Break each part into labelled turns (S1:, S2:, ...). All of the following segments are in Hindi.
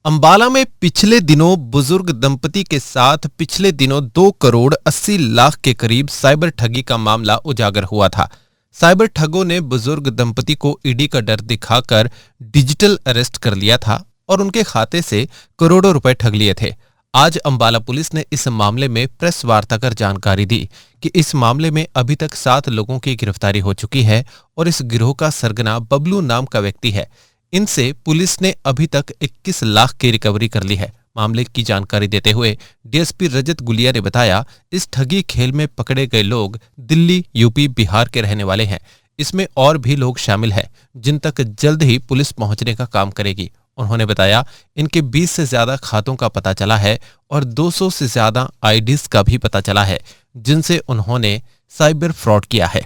S1: अंबाला में पिछले दिनों बुजुर्ग दंपति के साथ पिछले दिनों 2 करोड़ 80 लाख के करीब साइबर ठगी का मामला उजागर हुआ था। साइबर ठगों ने बुजुर्ग दंपति को ईडी का डर दिखाकर डिजिटल अरेस्ट कर लिया था और उनके खाते से करोड़ों रुपए ठग लिए थे। आज अंबाला पुलिस ने इस मामले में प्रेस वार्ता कर जानकारी दी कि इस मामले में अभी तक 7 लोगों की गिरफ्तारी हो चुकी है और इस गिरोह का सरगना बबलू नाम का व्यक्ति है। इनसे पुलिस ने अभी तक 21 लाख की रिकवरी कर ली है। मामले की जानकारी देते हुए डीएसपी रजत गुलिया ने बताया, इस ठगी खेल में पकड़े गए लोग दिल्ली, यूपी, बिहार के रहने वाले हैं। इसमें और भी लोग शामिल हैं जिन तक जल्द ही पुलिस पहुंचने का काम करेगी। उन्होंने बताया, इनके 20 से ज्यादा खातों का पता चला है और 200 से ज्यादा आईडीज का भी पता चला है जिनसे उन्होंने साइबर फ्रॉड किया है।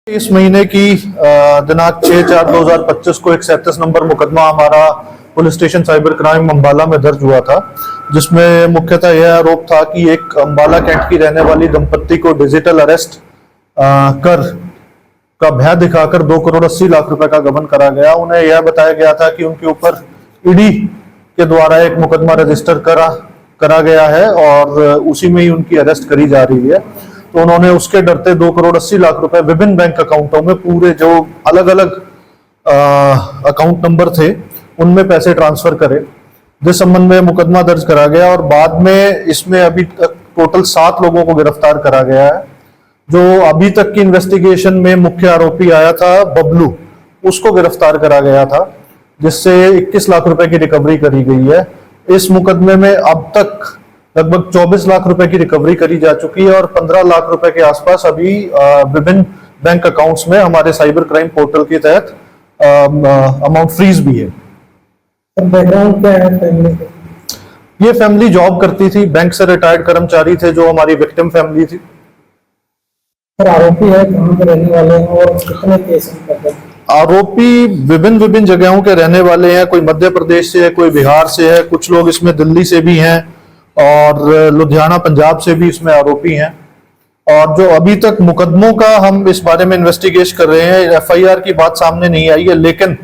S2: इस महीने की दिनांक 6/4/2025 को एक 37 नंबर मुकदमा हमारा police station cyber crime Ambala में दर्ज हुआ था, जिसमें मुख्यतः यह आरोप था कि एक अंबाला कैंट की रहने वाली दंपत्ति को डिजिटल अरेस्ट कर का भय दिखाकर 2 करोड़ 80 लाख रुपए का गबन करा गया। उन्हें यह बताया गया था कि उनके ऊपर ईडी के द्वारा एक मुकदमा रजिस्टर करा गया है और उसी में ही उनकी अरेस्ट करी जा रही है। तो उन्होंने उसके डरते 2 करोड़ 80 लाख रुपए विभिन्न बैंक अकाउंटों में, पूरे जो अलग अलग अकाउंट नंबर थे उनमें पैसे ट्रांसफर करे, जिस संबंध में मुकदमा दर्ज करा गया और बाद में इसमें अभी तक टोटल 7 लोगों को गिरफ्तार करा गया है। जो अभी तक की इन्वेस्टिगेशन में मुख्य आरोपी आया था बबलू, उसको गिरफ्तार करा गया था, जिससे 21 लाख रुपए की रिकवरी करी गई है। इस मुकदमे में अब तक लगभग 24 लाख रुपए की रिकवरी करी जा चुकी है और 15 लाख रुपए के आसपास अभी विभिन्न बैंक अकाउंट्स में हमारे साइबर क्राइम पोर्टल के तहत अमाउंट फ्रीज भी है।
S3: बैकग्राउंड क्या है फैमिली?
S2: ये फैमिली जॉब करती थी, बैंक से रिटायर्ड कर्मचारी थे जो हमारी विक्टिम फैमिली थी।
S3: सर, आरोपी है कहाँ के रहने वाले हैं और कितने केस हैं?
S2: आरोपी विभिन्न जगहों के रहने वाले हैं। कोई मध्य प्रदेश से है, कोई बिहार से है, कुछ लोग इसमें दिल्ली से भी हैं और लुधियाना पंजाब से भी इसमें आरोपी हैं। और जो अभी तक मुकदमों का हम इस बारे में इन्वेस्टिगेशन कर रहे हैं, एफआईआर की बात सामने नहीं आई है, लेकिन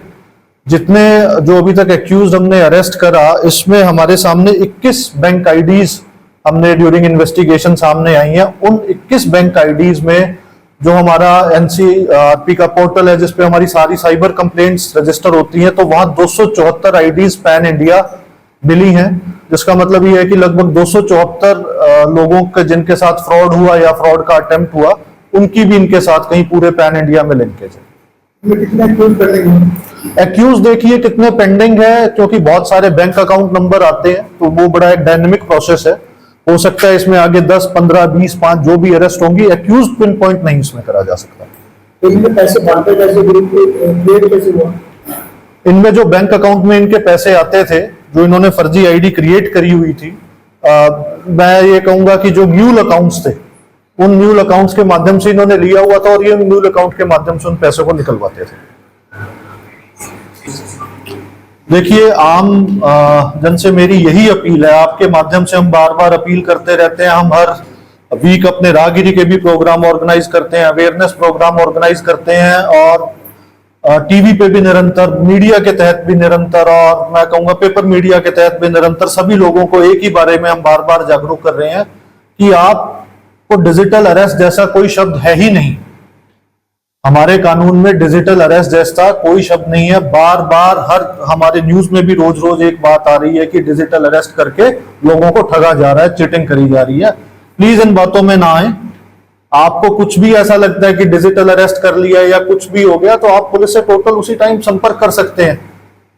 S2: जितने जो अभी तक एक्यूज हमने अरेस्ट करा, इसमें हमारे सामने 21 बैंक आईडीज हमने ड्यूरिंग इन्वेस्टिगेशन सामने आई हैं। उन 21 बैंक आईडीज में जो हमारा एनसीआरपी का पोर्टल है जिसपे हमारी सारी साइबर कंप्लेंट्स रजिस्टर होती हैं, तो वहां 274 आईडीज पैन इंडिया मिली हैं, जिसका मतलब ये है कि लगभग 274 लोगों के जिनके साथ फ्रॉड हुआ या फ्रॉड का अटेम्प्ट हुआ, उनकी भी इनके साथ कहीं पूरे पैन इंडिया में लिंकेज है। एक्यूज देखिए कितने पेंडिंग है, क्योंकि बहुत सारे बैंक अकाउंट नंबर आते हैं, तो वो बड़ा एक डायनेमिक प्रोसेस है। हो सकता है इसमें आगे 10, 15, 20, 5 जो भी अरेस्ट होंगी, एक्यूज पिन पॉइंट नहीं इसमें करा जा सकता।
S3: तो इनके पैसे बांटे कैसे, ग्रुप क्रिएट कैसे हुआ?
S2: इनमें जो बैंक अकाउंट में इनके पैसे आते थे, जो इन्होंने फर्जी आईडी क्रिएट करी हुई थी, मैं ये कहूंगा कि जो म्यूल अकाउंट्स थे, उन म्यूल अकाउंट्स के माध्यम से इन्होंने लिया हुआ था और ये म्यूल अकाउंट के माध्यम से उन पैसों को निकलवाते थे। देखिए, आम जन से मेरी यही अपील है, आपके माध्यम से हम बार बार अपील करते रहते हैं। हम हर वीक अपने राहगिरी के भी प्रोग्राम ऑर्गेनाइज करते हैं, अवेयरनेस प्रोग्राम ऑर्गेनाइज करते हैं और टीवी पे भी निरंतर, मीडिया के तहत भी निरंतर, और मैं कहूंगा पेपर मीडिया के तहत भी निरंतर सभी लोगों को एक ही बारे में हम बार बार जागरूक कर रहे हैं कि आपको डिजिटल अरेस्ट जैसा कोई शब्द है ही नहीं। हमारे कानून में डिजिटल अरेस्ट जैसा कोई शब्द नहीं है। बार बार हर हमारे न्यूज में भी रोज रोज एक बात आ रही है कि डिजिटल अरेस्ट करके लोगों को ठगा जा रहा है, चीटिंग करी जा रही है। प्लीज इन बातों में ना आए। आपको कुछ भी ऐसा लगता है कि डिजिटल अरेस्ट कर लिया या कुछ भी हो गया, तो आप पुलिस से टोटल उसी टाइम संपर्क कर सकते हैं।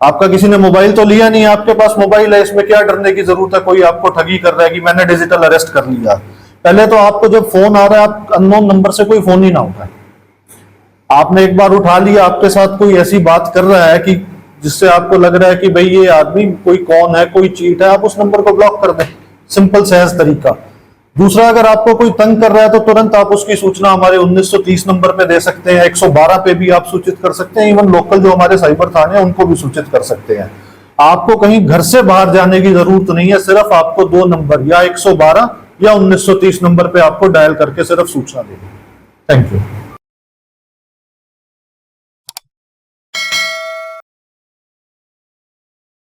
S2: आपका किसी ने मोबाइल तो लिया नहीं, आपके पास मोबाइल है, इसमें क्या डरने की जरूरत है कोई आपको ठगी कर रहा है कि मैंने डिजिटल अरेस्ट कर लिया। पहले तो आपको जब फोन आ रहा है, आप अननोन नंबर से कोई फोन ही ना उठाए। आपने एक बार उठा लिया, आपके साथ कोई ऐसी बात कर रहा है कि जिससे आपको लग रहा है कि भाई ये आदमी कोई कौन है, कोई चीट है, आप उस नंबर को ब्लॉक कर दें। सिंपल सहज तरीका। दूसरा, अगर आपको कोई तंग कर रहा है तो तुरंत आप उसकी सूचना हमारे 1930 नंबर पे दे सकते हैं, 112 पे भी आप सूचित कर सकते हैं। इवन लोकल जो हमारे साइबर थाने हैं उनको भी सूचित कर सकते हैं। आपको कहीं घर से बाहर जाने की जरूरत नहीं है, सिर्फ आपको 2 नंबर या 112 या 1930 नंबर पे आपको डायल करके सिर्फ सूचना देनी है। Thank you.